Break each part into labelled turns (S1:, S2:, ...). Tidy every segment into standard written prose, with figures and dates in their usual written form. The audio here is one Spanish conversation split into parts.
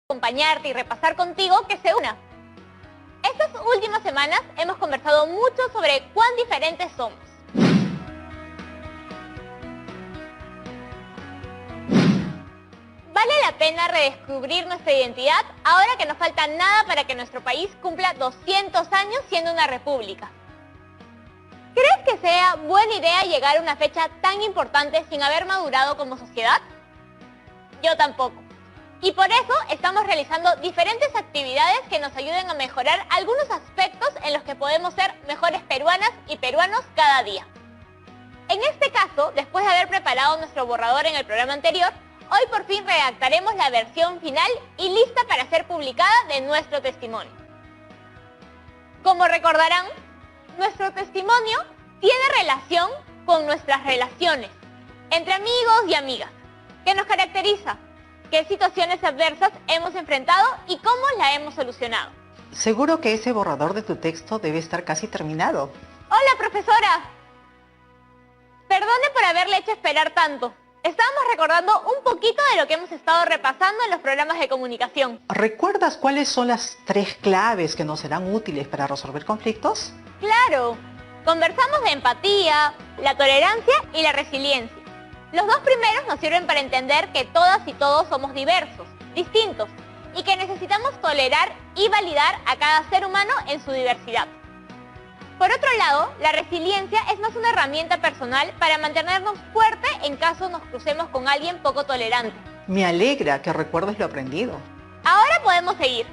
S1: acompañarte y repasar contigo que se una. Estas últimas semanas hemos conversado mucho sobre cuán diferentes somos. Vale la pena redescubrir nuestra identidad ahora que no falta nada para que nuestro país cumpla 200 años siendo una república. ¿Crees que sea buena idea llegar a una fecha tan importante sin haber madurado como sociedad? Yo tampoco. Y por eso estamos realizando diferentes actividades que nos ayuden a mejorar algunos aspectos en los que podemos ser mejores peruanas y peruanos cada día. En este caso, después de haber preparado nuestro borrador en el programa anterior, hoy por fin redactaremos la versión final y lista para ser publicada de nuestro testimonio. Como recordarán, nuestro testimonio tiene relación con nuestras relaciones entre amigos y amigas, que nos caracteriza, qué situaciones adversas hemos enfrentado y cómo la hemos solucionado.
S2: Seguro que ese borrador de tu texto debe estar casi terminado.
S1: Hola, profesora. Perdone por haberle hecho esperar tanto. Estábamos recordando un poquito de lo que hemos estado repasando en los programas de comunicación.
S2: ¿Recuerdas cuáles son las 3 claves que nos serán útiles para resolver conflictos?
S1: Claro. Conversamos de empatía, la tolerancia y la resiliencia. Los dos primeros nos sirven para entender que todas y todos somos diversos, distintos, y que necesitamos tolerar y validar a cada ser humano en su diversidad. Por otro lado, la resiliencia es más una herramienta personal para mantenernos fuertes en caso nos crucemos con alguien poco tolerante.
S2: Me alegra que recuerdes lo aprendido.
S1: Ahora podemos seguir.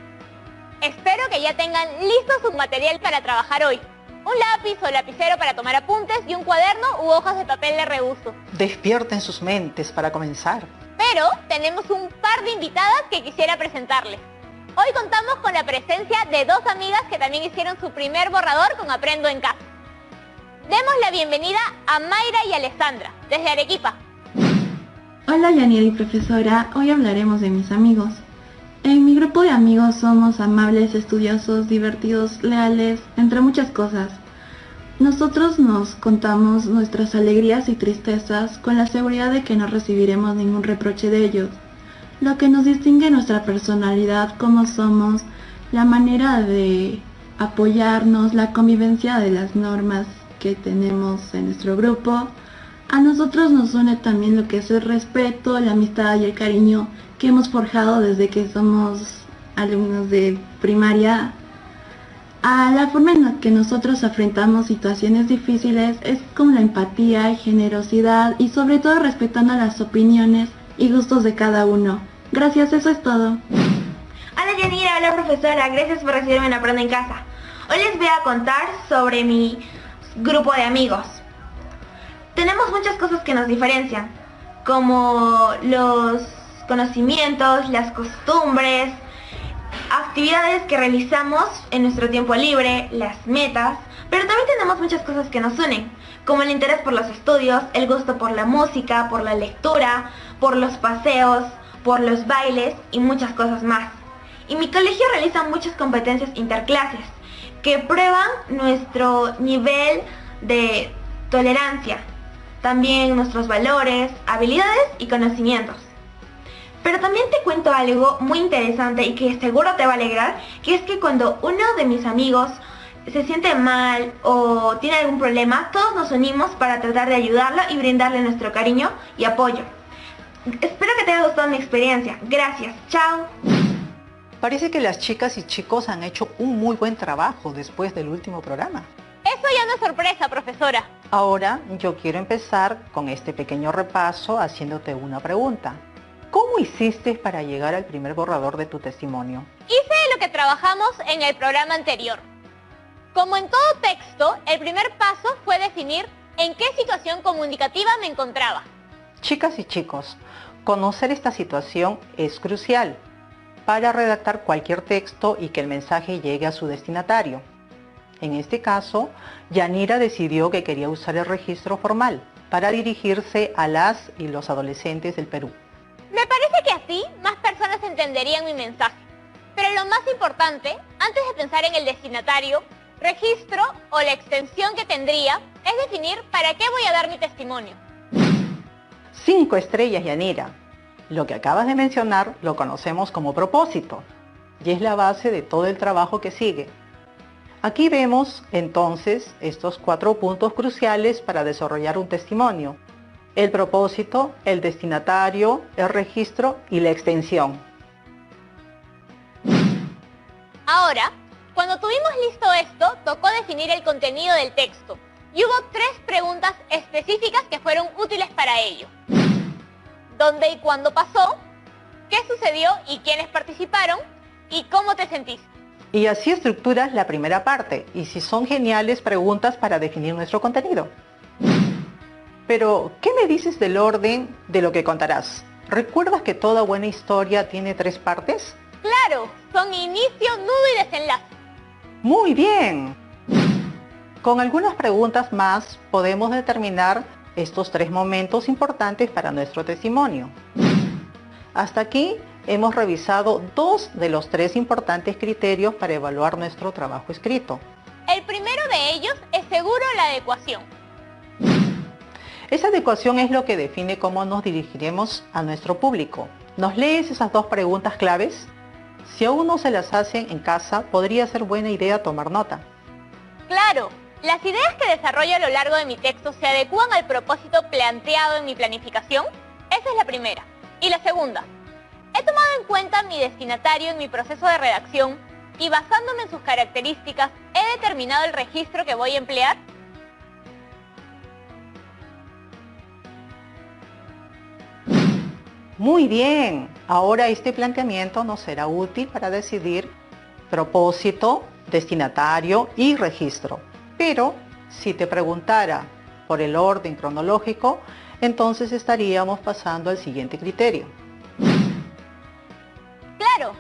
S1: Espero que ya tengan listo su material para trabajar hoy. Un lápiz o lapicero para tomar apuntes y un cuaderno u hojas de papel de reuso.
S2: Despierten sus mentes para comenzar.
S1: Pero tenemos un par de invitadas que quisiera presentarles. Hoy contamos con la presencia de 2 amigas que también hicieron su primer borrador con Aprendo en Casa. Demos la bienvenida a Mayra y Alessandra, desde Arequipa.
S3: Hola Yaniel y profesora, hoy hablaremos de mis amigos. En mi grupo de amigos somos amables, estudiosos, divertidos, leales, entre muchas cosas. Nosotros nos contamos nuestras alegrías y tristezas con la seguridad de que no recibiremos ningún reproche de ellos. Lo que nos distingue nuestra personalidad, cómo somos, la manera de apoyarnos, la convivencia de las normas que tenemos en nuestro grupo. A nosotros nos une también lo que es el respeto, la amistad y el cariño que hemos forjado desde que somos alumnos de primaria. A la forma en la que nosotros afrontamos situaciones difíciles es con la empatía, generosidad y sobre todo respetando las opiniones y gustos de cada uno. Gracias, eso es todo.
S4: Hola Yanira, hola profesora, gracias por recibirme en Aprendo en Casa. Hoy les voy a contar sobre mi grupo de amigos. Tenemos muchas cosas que nos diferencian, como los conocimientos, las costumbres, actividades que realizamos en nuestro tiempo libre, las metas, pero también tenemos muchas cosas que nos unen, como el interés por los estudios, el gusto por la música, por la lectura, por los paseos, por los bailes y muchas cosas más. Y mi colegio realiza muchas competencias interclases que prueban nuestro nivel de tolerancia, también nuestros valores, habilidades y conocimientos. Pero también te cuento algo muy interesante y que seguro te va a alegrar, que es que cuando uno de mis amigos se siente mal o tiene algún problema, todos nos unimos para tratar de ayudarlo y brindarle nuestro cariño y apoyo. Espero que te haya gustado mi experiencia. Gracias. Chao.
S2: Parece que las chicas y chicos han hecho un muy buen trabajo después del último programa.
S1: Eso ya no es sorpresa, profesora.
S2: Ahora yo quiero empezar con este pequeño repaso haciéndote una pregunta. ¿Cómo hiciste para llegar al primer borrador de tu testimonio?
S1: Hice lo que trabajamos en el programa anterior. Como en todo texto, el primer paso fue definir en qué situación comunicativa me encontraba.
S2: Chicas y chicos, conocer esta situación es crucial para redactar cualquier texto y que el mensaje llegue a su destinatario. En este caso, Yanira decidió que quería usar el registro formal para dirigirse a las y los adolescentes del Perú.
S1: Me parece que así más personas entenderían mi mensaje. Pero lo más importante, antes de pensar en el destinatario, registro o la extensión que tendría, es definir para qué voy a dar mi testimonio.
S2: 5 estrellas, Yanira. Lo que acabas de mencionar lo conocemos como propósito y es la base de todo el trabajo que sigue. Aquí vemos entonces estos 4 puntos cruciales para desarrollar un testimonio: el propósito, el destinatario, el registro y la extensión.
S1: Ahora, cuando tuvimos listo esto, tocó definir el contenido del texto y hubo 3 preguntas específicas que fueron útiles para ello. ¿Dónde y cuándo pasó? ¿Qué sucedió y quiénes participaron? ¿Y cómo te sentiste?
S2: Y así estructuras la primera parte, y si son geniales preguntas para definir nuestro contenido. Pero, ¿qué me dices del orden de lo que contarás? ¿Recuerdas que toda buena historia tiene 3 partes?
S1: Claro, son inicio, nudo y desenlace.
S2: ¡Muy bien! Con algunas preguntas más podemos determinar estos 3 momentos importantes para nuestro testimonio. Hasta aquí hemos revisado 2 de los 3 importantes criterios para evaluar nuestro trabajo escrito.
S1: El primero de ellos es seguro la adecuación.
S2: Esa adecuación es lo que define cómo nos dirigiremos a nuestro público. ¿Nos lees esas 2 preguntas claves? Si aún no se las hacen en casa, podría ser buena idea tomar nota.
S1: Claro, las ideas que desarrollo a lo largo de mi texto se adecúan al propósito planteado en mi planificación. Esa es la primera. Y la segunda, he tomado en cuenta mi destinatario en mi proceso de redacción y basándome en sus características, he determinado el registro que voy a emplear.
S2: Muy bien, ahora este planteamiento nos será útil para decidir propósito, destinatario y registro. Pero si te preguntara por el orden cronológico, entonces estaríamos pasando al siguiente criterio.
S1: Claro,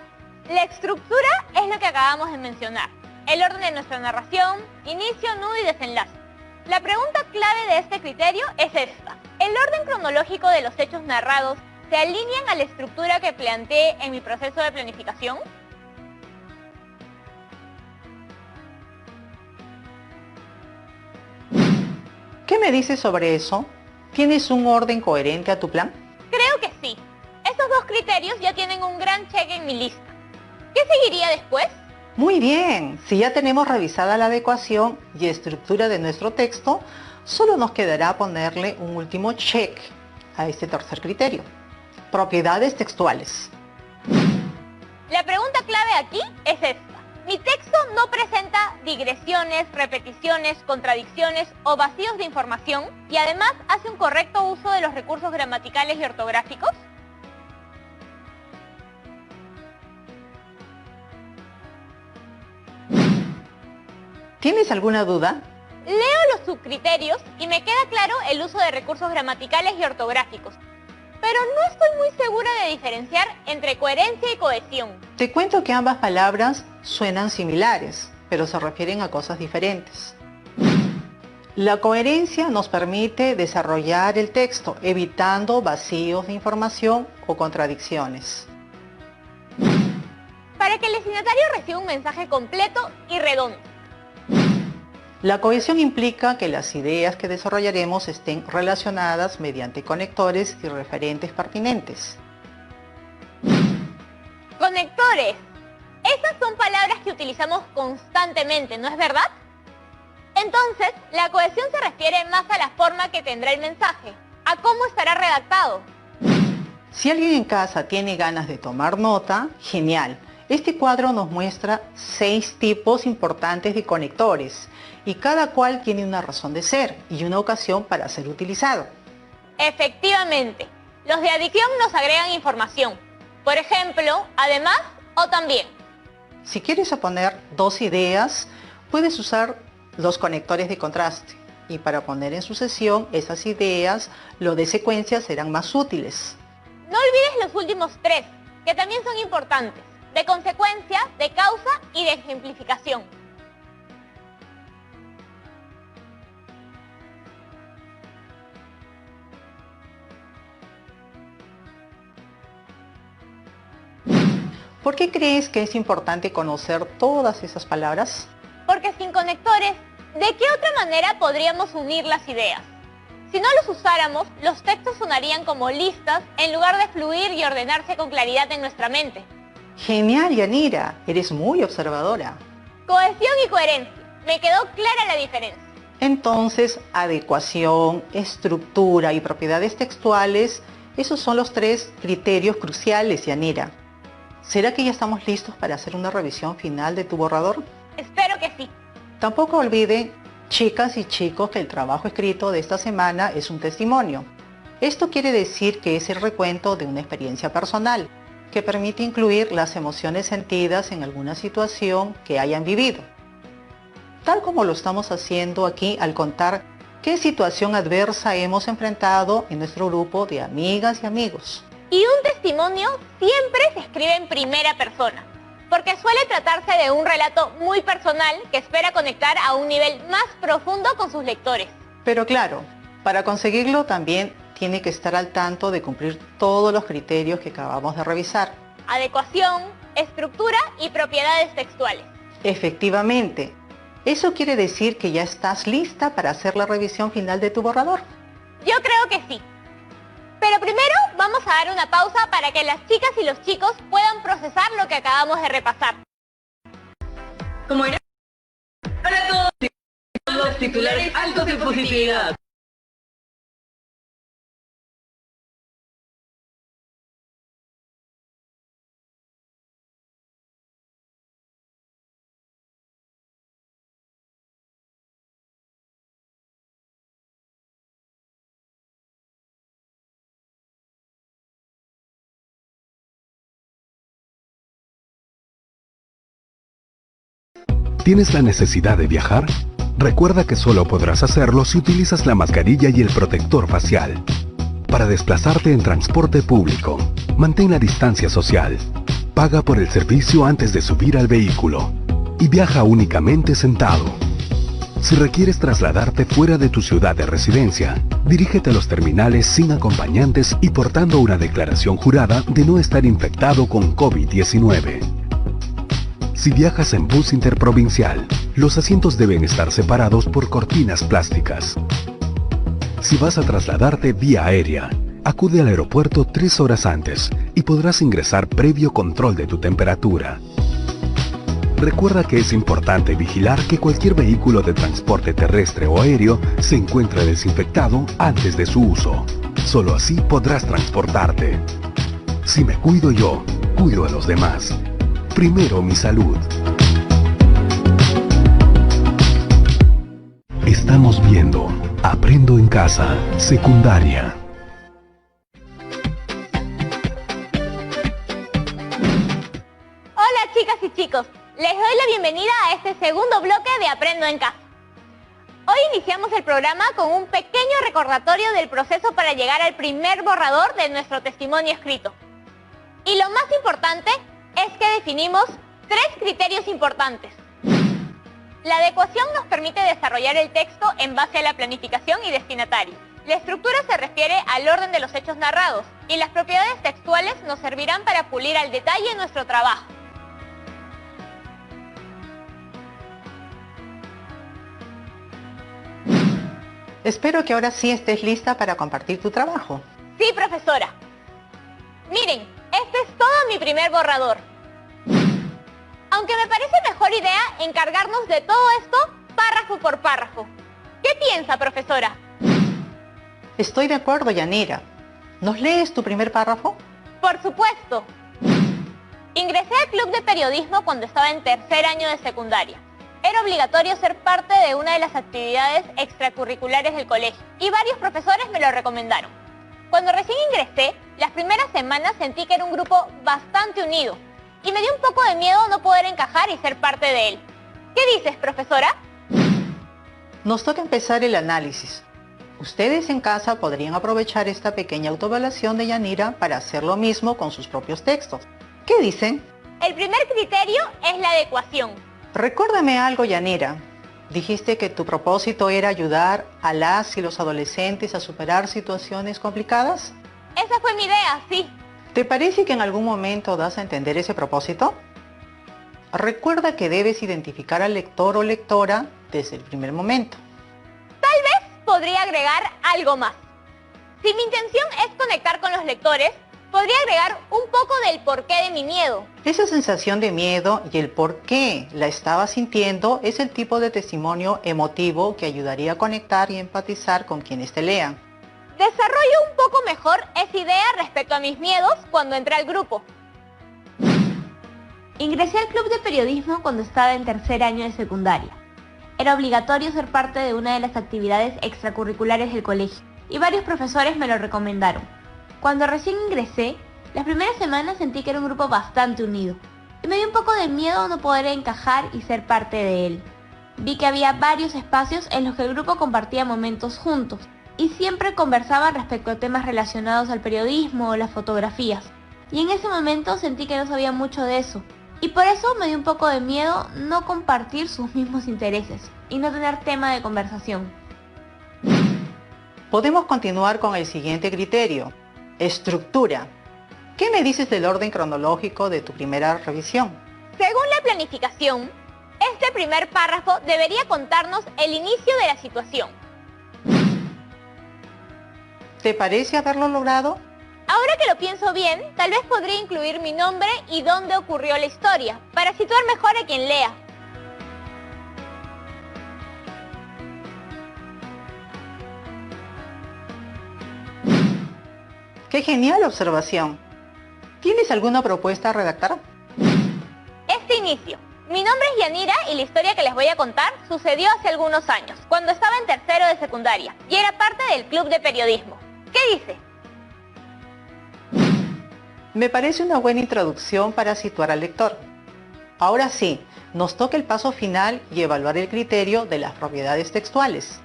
S1: la estructura es lo que acabamos de mencionar. El orden de nuestra narración, inicio, nudo y desenlace. La pregunta clave de este criterio es esta. ¿El orden cronológico de los hechos narrados se alinean a la estructura que planteé en mi proceso de planificación?
S2: ¿Qué me dices sobre eso? ¿Tienes un orden coherente a tu plan?
S1: Creo que sí. Estos 2 criterios ya tienen un gran check en mi lista. ¿Qué seguiría después?
S2: Muy bien, si ya tenemos revisada la adecuación y estructura de nuestro texto, solo nos quedará ponerle un último check a este tercer criterio: propiedades textuales.
S1: La pregunta clave aquí es esta. Mi texto no presenta digresiones, repeticiones, contradicciones o vacíos de información y además hace un correcto uso de los recursos gramaticales y ortográficos.
S2: ¿Tienes alguna duda?
S1: Leo los subcriterios y me queda claro el uso de recursos gramaticales y ortográficos, pero no estoy muy segura de diferenciar entre coherencia y cohesión.
S2: Te cuento que ambas palabras suenan similares, pero se refieren a cosas diferentes. La coherencia nos permite desarrollar el texto, evitando vacíos de información o contradicciones.
S1: Para que el destinatario reciba un mensaje completo y redondo.
S2: La cohesión implica que las ideas que desarrollaremos estén relacionadas mediante conectores y referentes pertinentes.
S1: Conectores. Esas son palabras que utilizamos constantemente, ¿no es verdad? Entonces, la cohesión se refiere más a la forma que tendrá el mensaje, a cómo estará redactado.
S2: Si alguien en casa tiene ganas de tomar nota, genial. Este cuadro nos muestra 6 tipos importantes de conectores y cada cual tiene una razón de ser y una ocasión para ser utilizado.
S1: Efectivamente, los de adición nos agregan información. Por ejemplo, además o también.
S2: Si quieres oponer 2 ideas, puedes usar los conectores de contraste. Y para poner en sucesión esas ideas, lo de secuencia serán más útiles.
S1: No olvides los últimos 3, que también son importantes. De consecuencia, de causa y de ejemplificación.
S2: ¿Por qué crees que es importante conocer todas esas palabras?
S1: Porque sin conectores, ¿de qué otra manera podríamos unir las ideas? Si no los usáramos, los textos sonarían como listas en lugar de fluir y ordenarse con claridad en nuestra mente.
S2: Genial, Yanira. Eres muy observadora.
S1: Cohesión y coherencia. Me quedó clara la diferencia.
S2: Entonces, adecuación, estructura y propiedades textuales, esos son los 3 criterios cruciales, Yanira. ¿Será que ya estamos listos para hacer una revisión final de tu borrador?
S1: Espero que sí.
S2: Tampoco olviden, chicas y chicos, que el trabajo escrito de esta semana es un testimonio. Esto quiere decir que es el recuento de una experiencia personal, que permite incluir las emociones sentidas en alguna situación que hayan vivido. Tal como lo estamos haciendo aquí al contar qué situación adversa hemos enfrentado en nuestro grupo de amigas y amigos.
S1: Y un testimonio siempre se escribe en primera persona, porque suele tratarse de un relato muy personal que espera conectar a un nivel más profundo con sus lectores.
S2: Pero claro, para conseguirlo también tiene que estar al tanto de cumplir todos los criterios que acabamos de revisar.
S1: Adecuación, estructura y propiedades textuales.
S2: Efectivamente, eso quiere decir que ya estás lista para hacer la revisión final de tu borrador.
S1: Yo creo que sí. Pero primero vamos a dar una pausa para que las chicas y los chicos puedan procesar lo que acabamos de repasar.
S5: ¿Cómo era? Hola a todos, los titulares altos de positividad.
S6: ¿Tienes la necesidad de viajar? Recuerda que solo podrás hacerlo si utilizas la mascarilla y el protector facial. Para desplazarte en transporte público, mantén la distancia social. Paga por el servicio antes de subir al vehículo. Y viaja únicamente sentado. Si requieres trasladarte fuera de tu ciudad de residencia, dirígete a los terminales sin acompañantes y portando una declaración jurada de no estar infectado con COVID-19. Si viajas en bus interprovincial, los asientos deben estar separados por cortinas plásticas. Si vas a trasladarte vía aérea, acude al aeropuerto 3 horas antes y podrás ingresar previo control de tu temperatura. Recuerda que es importante vigilar que cualquier vehículo de transporte terrestre o aéreo se encuentre desinfectado antes de su uso. Solo así podrás transportarte. Si me cuido yo, cuido a los demás. Primero mi salud. Estamos viendo Aprendo en Casa, secundaria.
S1: Hola chicas y chicos, les doy la bienvenida a este segundo bloque de Aprendo en Casa. Hoy iniciamos el programa con un pequeño recordatorio del proceso para llegar al primer borrador de nuestro testimonio escrito. Y lo más importante es que definimos 3 criterios importantes. La adecuación nos permite desarrollar el texto en base a la planificación y destinatario. La estructura se refiere al orden de los hechos narrados y las propiedades textuales nos servirán para pulir al detalle nuestro trabajo.
S2: Espero que ahora sí estés lista para compartir tu trabajo.
S1: Sí, profesora. Miren, este es todo mi primer borrador. Aunque me parece mejor idea encargarnos de todo esto párrafo por párrafo. ¿Qué piensa, profesora?
S2: Estoy de acuerdo, Yanira. ¿Nos lees tu primer párrafo?
S1: Por supuesto. Ingresé al club de periodismo cuando estaba en tercer año de secundaria. Era obligatorio ser parte de una de las actividades extracurriculares del colegio y varios profesores me lo recomendaron. Cuando recién ingresé, las primeras semanas sentí que era un grupo bastante unido y me dio un poco de miedo no poder encajar y ser parte de él. ¿Qué dices, profesora?
S2: Nos toca empezar el análisis. Ustedes en casa podrían aprovechar esta pequeña autoevaluación de Yanira para hacer lo mismo con sus propios textos. ¿Qué dicen?
S1: El primer criterio es la adecuación.
S2: Recuérdame algo, Yanira. Dijiste que tu propósito era ayudar a las y los adolescentes a superar situaciones complicadas.
S1: Esa fue mi idea, sí.
S2: ¿Te parece que en algún momento das a entender ese propósito? Recuerda que debes identificar al lector o lectora desde el primer momento.
S1: Tal vez podría agregar algo más. Si mi intención es conectar con los lectores, podría agregar un poco del porqué de mi miedo.
S2: Esa sensación de miedo y el por qué la estaba sintiendo es el tipo de testimonio emotivo que ayudaría a conectar y empatizar con quienes te lean.
S1: Desarrollo un poco mejor esa idea respecto a mis miedos cuando entré al grupo.
S4: Ingresé al club de periodismo cuando estaba en tercer año de secundaria. Era obligatorio ser parte de una de las actividades extracurriculares del colegio, y varios profesores me lo recomendaron. Cuando recién ingresé, las primeras semanas sentí que era un grupo bastante unido, y me dio un poco de miedo no poder encajar y ser parte de él. Vi que había varios espacios en los que el grupo compartía momentos juntos, y siempre conversaban respecto a temas relacionados al periodismo o las fotografías, y en ese momento sentí que no sabía mucho de eso, y por eso me dio un poco de miedo no compartir sus mismos intereses, y no tener tema de conversación.
S2: Podemos continuar con el siguiente criterio: estructura. ¿Qué me dices del orden cronológico de tu primera revisión?
S1: Según la planificación, este primer párrafo debería contarnos el inicio de la situación.
S2: ¿Te parece haberlo logrado?
S1: Ahora que lo pienso bien, tal vez podría incluir mi nombre y dónde ocurrió la historia, para situar mejor a quien lea.
S2: ¡Qué genial observación! ¿Tienes alguna propuesta a redactar?
S1: Este inicio. Mi nombre es Yanira y la historia que les voy a contar sucedió hace algunos años, cuando estaba en tercero de secundaria y era parte del club de periodismo. ¿Qué dice?
S2: Me parece una buena introducción para situar al lector. Ahora sí, nos toca el paso final y evaluar el criterio de las propiedades textuales.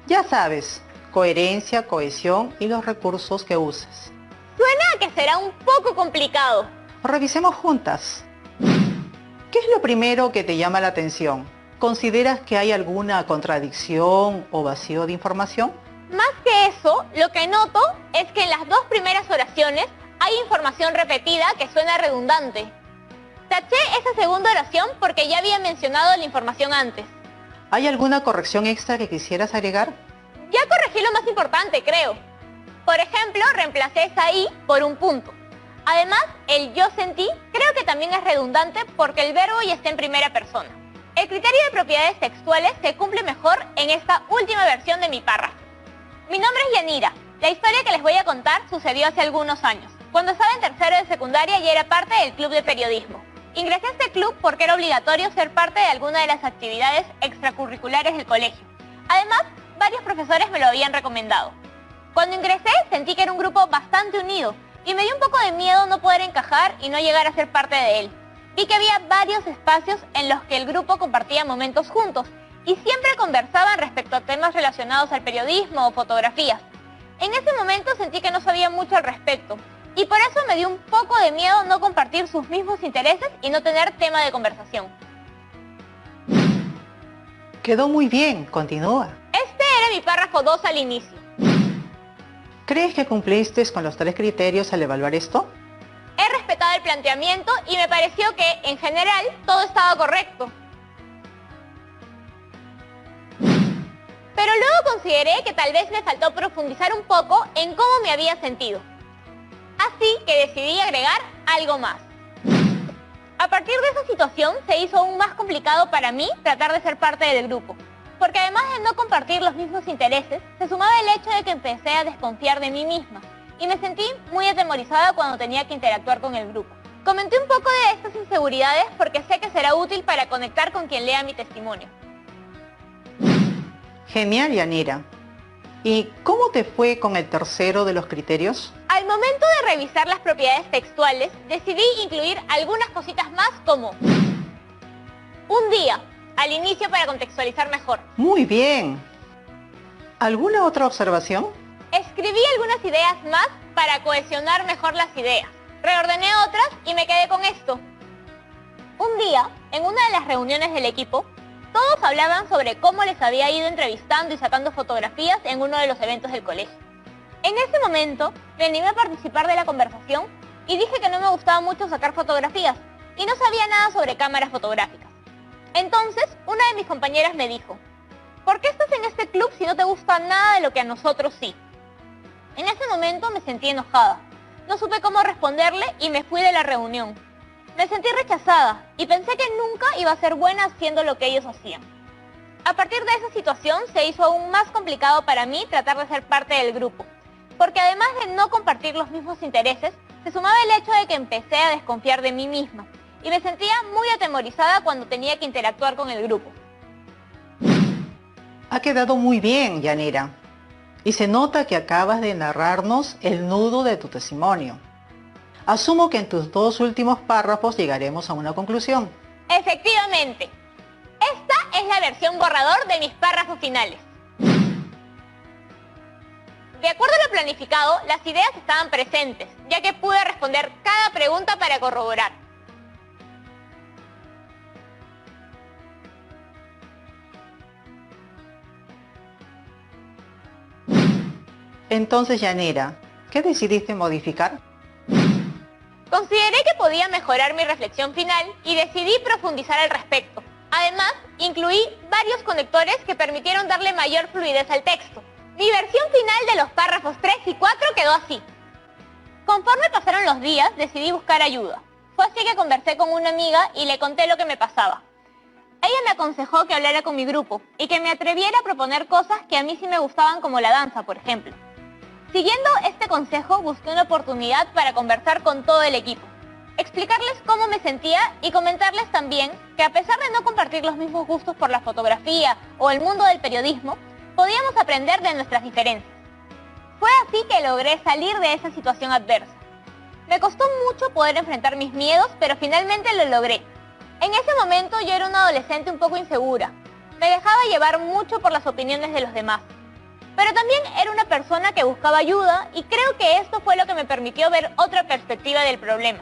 S2: Ya sabes, coherencia, cohesión y los recursos que uses.
S1: Suena a que será un poco complicado.
S2: Revisemos juntas. ¿Qué es lo primero que te llama la atención? ¿Consideras que hay alguna contradicción o vacío de información?
S1: Más que eso, lo que noto es que en las dos primeras oraciones hay información repetida que suena redundante. Taché esa segunda oración porque ya había mencionado la información antes.
S2: ¿Hay alguna corrección extra que quisieras agregar?
S1: Ya corregí lo más importante, creo. Por ejemplo, reemplacé esa I por un punto. Además, el yo sentí creo que también es redundante porque el verbo ya está en primera persona. El criterio de propiedades textuales se cumple mejor en esta última versión de mi párrafo. Mi nombre es Yanira. La historia que les voy a contar sucedió hace algunos años. Cuando estaba en tercero de secundaria y era parte del club de periodismo. Ingresé a este club porque era obligatorio ser parte de alguna de las actividades extracurriculares del colegio. Además, varios profesores me lo habían recomendado. Cuando ingresé sentí que era un grupo bastante unido y me dio un poco de miedo no poder encajar y no llegar a ser parte de él. Vi que había varios espacios en los que el grupo compartía momentos juntos y siempre conversaban respecto a temas relacionados al periodismo o fotografías. En ese momento sentí que no sabía mucho al respecto y por eso me dio un poco de miedo no compartir sus mismos intereses y no tener tema de conversación.
S2: Quedó muy bien, continúa.
S1: Este era mi párrafo 2 al inicio.
S2: ¿Crees que cumpliste con los 3 criterios al evaluar esto?
S1: He respetado el planteamiento y me pareció que, en general, todo estaba correcto. Pero luego consideré que tal vez me faltó profundizar un poco en cómo me había sentido. Así que decidí agregar algo más. A partir de esa situación se hizo aún más complicado para mí tratar de ser parte del grupo. Porque además de no compartir los mismos intereses, se sumaba el hecho de que empecé a desconfiar de mí misma y me sentí muy atemorizada cuando tenía que interactuar con el grupo. Comenté un poco de estas inseguridades porque sé que será útil para conectar con quien lea mi testimonio.
S2: Genial, Yanira. ¿Y cómo te fue con el tercero de los criterios?
S1: Al momento de revisar las propiedades textuales, decidí incluir algunas cositas más como un día, al inicio para contextualizar mejor.
S2: Muy bien. ¿Alguna otra observación?
S1: Escribí algunas ideas más para cohesionar mejor las ideas. Reordené otras y me quedé con esto. Un día, en una de las reuniones del equipo, todos hablaban sobre cómo les había ido entrevistando y sacando fotografías en uno de los eventos del colegio. En ese momento, me animé a participar de la conversación y dije que no me gustaba mucho sacar fotografías y no sabía nada sobre cámaras fotográficas. Entonces, una de mis compañeras me dijo, ¿Por qué estás en este club si no te gusta nada de lo que a nosotros sí? En ese momento me sentí enojada. No supe cómo responderle y me fui de la reunión. Me sentí rechazada y pensé que nunca iba a ser buena haciendo lo que ellos hacían. A partir de esa situación se hizo aún más complicado para mí tratar de ser parte del grupo, porque además de no compartir los mismos intereses, se sumaba el hecho de que empecé a desconfiar de mí misma y me sentía muy atemorizada cuando tenía que interactuar con el grupo.
S2: Ha quedado muy bien, Yanira. Y se nota que acabas de narrarnos el nudo de tu testimonio. Asumo que en tus 2 últimos párrafos llegaremos a una conclusión.
S1: Efectivamente, esta es la versión borrador de mis párrafos finales. De acuerdo a lo planificado, las ideas estaban presentes, ya que pude responder cada pregunta para corroborar.
S2: Entonces, Yanira, ¿qué decidiste modificar?
S1: Consideré que podía mejorar mi reflexión final y decidí profundizar al respecto. Además, incluí varios conectores que permitieron darle mayor fluidez al texto. Mi versión final de los párrafos 3 y 4 quedó así. Conforme pasaron los días, decidí buscar ayuda. Fue así que conversé con una amiga y le conté lo que me pasaba. Ella me aconsejó que hablara con mi grupo y que me atreviera a proponer cosas que a mí sí me gustaban, como la danza, por ejemplo. Siguiendo este consejo, busqué una oportunidad para conversar con todo el equipo, explicarles cómo me sentía y comentarles también que a pesar de no compartir los mismos gustos por la fotografía o el mundo del periodismo, podíamos aprender de nuestras diferencias. Fue así que logré salir de esa situación adversa. Me costó mucho poder enfrentar mis miedos, pero finalmente lo logré. En ese momento yo era una adolescente un poco insegura. Me dejaba llevar mucho por las opiniones de los demás. Pero también era una persona que buscaba ayuda y creo que esto fue lo que me permitió ver otra perspectiva del problema.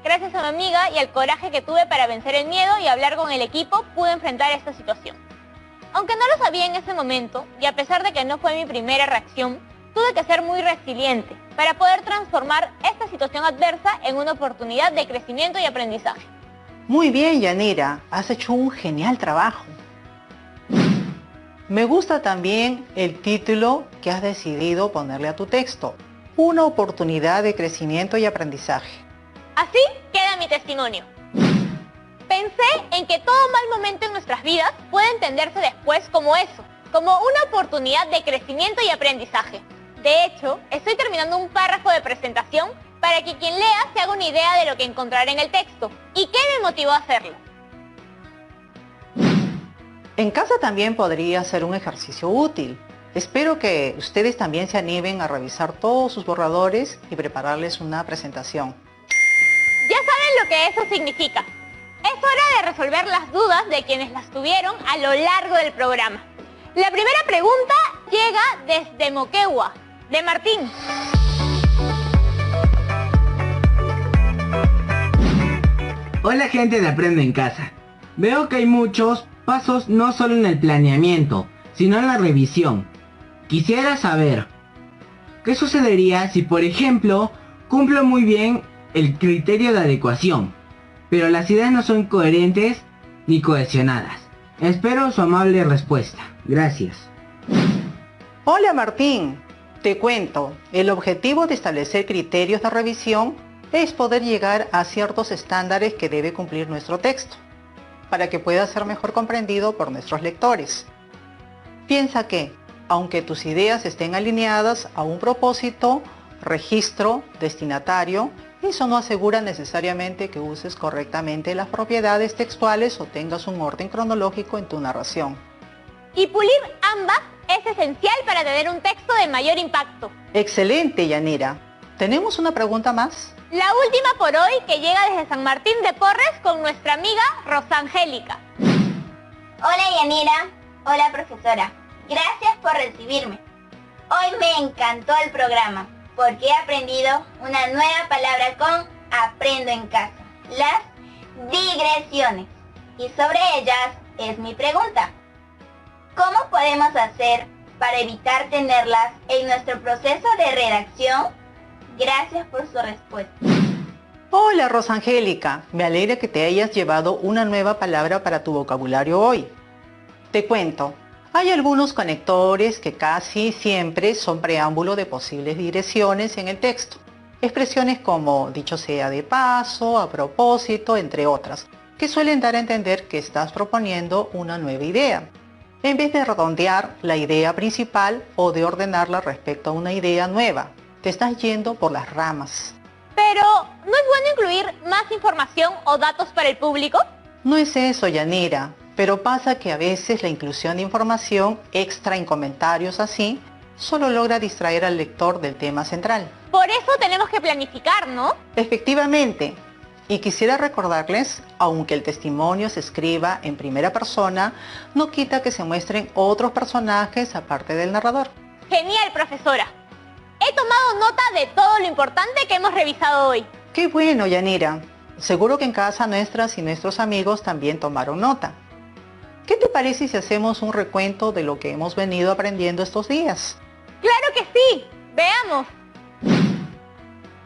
S1: Gracias a mi amiga y al coraje que tuve para vencer el miedo y hablar con el equipo, pude enfrentar esta situación. Aunque no lo sabía en ese momento, y a pesar de que no fue mi primera reacción, tuve que ser muy resiliente para poder transformar esta situación adversa en una oportunidad de crecimiento y aprendizaje.
S2: Muy bien, Yanira, has hecho un genial trabajo. Me gusta también el título que has decidido ponerle a tu texto, una oportunidad de crecimiento y aprendizaje.
S1: Así queda mi testimonio. Pensé en que todo mal momento en nuestras vidas puede entenderse después como eso, como una oportunidad de crecimiento y aprendizaje. De hecho, estoy terminando un párrafo de presentación para que quien lea se haga una idea de lo que encontrará en el texto y qué me motivó a hacerlo.
S2: En casa también podría ser un ejercicio útil. Espero que ustedes también se animen a revisar todos sus borradores y prepararles una presentación.
S1: Ya saben lo que eso significa. Es hora de resolver las dudas de quienes las tuvieron a lo largo del programa. La primera pregunta llega desde Moquegua, de Martín.
S7: Hola gente de Aprende en Casa. Veo que hay muchos pasos no solo en el planeamiento, sino en la revisión. Quisiera saber, ¿qué sucedería si por ejemplo cumplo muy bien el criterio de adecuación, pero las ideas no son coherentes ni cohesionadas? Espero su amable respuesta. Gracias.
S2: Hola Martín, te cuento, el objetivo de establecer criterios de revisión es poder llegar a ciertos estándares que debe cumplir nuestro texto, para que pueda ser mejor comprendido por nuestros lectores. Piensa que, aunque tus ideas estén alineadas a un propósito, registro, destinatario, eso no asegura necesariamente que uses correctamente las propiedades textuales o tengas un orden cronológico en tu narración.
S1: Y pulir ambas es esencial para tener un texto de mayor impacto.
S2: Excelente, Yanira. ¿Tenemos una pregunta más?
S1: La última por hoy, que llega desde San Martín de Porres con nuestra amiga Rosangélica.
S8: Hola Yanira, hola profesora, gracias por recibirme. Hoy me encantó el programa porque he aprendido una nueva palabra con Aprendo en Casa, las digresiones. Y sobre ellas es mi pregunta. ¿Cómo podemos hacer para evitar tenerlas en nuestro proceso de redacción? Gracias por su respuesta.
S2: Hola Rosangélica, me alegra que te hayas llevado una nueva palabra para tu vocabulario hoy. Te cuento, Hay algunos conectores que casi siempre son preámbulo de posibles direcciones en el texto. Expresiones como dicho sea de paso, a propósito, entre otras, que suelen dar a entender que estás proponiendo una nueva idea, en vez de redondear la idea principal o de ordenarla respecto a una idea nueva. Te estás yendo por las ramas.
S1: Pero, ¿no es bueno incluir más información o datos para el público?
S2: No es eso, Yanira, pero pasa que a veces la inclusión de información extra en comentarios así solo logra distraer al lector del tema central.
S1: Por eso tenemos que planificar, ¿no?
S2: Efectivamente. Y quisiera recordarles, aunque el testimonio se escriba en primera persona, no quita que se muestren otros personajes aparte del narrador.
S1: Genial, profesora. He tomado nota de todo lo importante que hemos revisado hoy.
S2: ¡Qué bueno, Yanira! Seguro que en casa nuestras y nuestros amigos también tomaron nota. ¿Qué te parece si hacemos un recuento de lo que hemos venido aprendiendo estos días?
S1: ¡Claro que sí! ¡Veamos!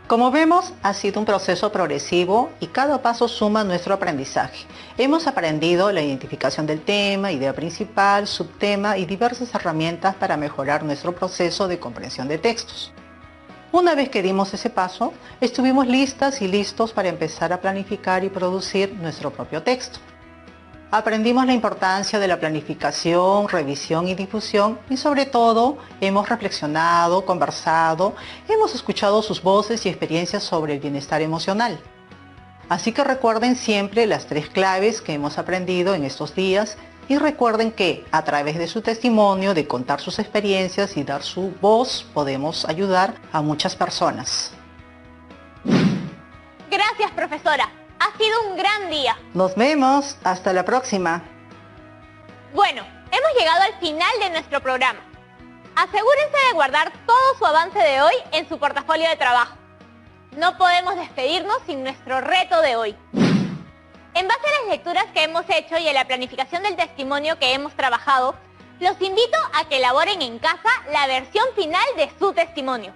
S2: Como vemos, ha sido un proceso progresivo y cada paso suma a nuestro aprendizaje. Hemos aprendido la identificación del tema, idea principal, subtema y diversas herramientas para mejorar nuestro proceso de comprensión de textos. Una vez que dimos ese paso, estuvimos listas y listos para empezar a planificar y producir nuestro propio texto. Aprendimos la importancia de la planificación, revisión y difusión y sobre todo hemos reflexionado, conversado, hemos escuchado sus voces y experiencias sobre el bienestar emocional. Así que recuerden siempre las 3 claves que hemos aprendido en estos días y recuerden que a través de su testimonio, de contar sus experiencias y dar su voz, podemos ayudar a muchas personas.
S1: Gracias, profesora. Ha sido un gran día.
S2: Nos vemos. Hasta la próxima.
S1: Bueno, hemos llegado al final de nuestro programa. Asegúrense de guardar todo su avance de hoy en su portafolio de trabajo. No podemos despedirnos sin nuestro reto de hoy. En base a las lecturas que hemos hecho y a la planificación del testimonio que hemos trabajado, los invito a que elaboren en casa la versión final de su testimonio.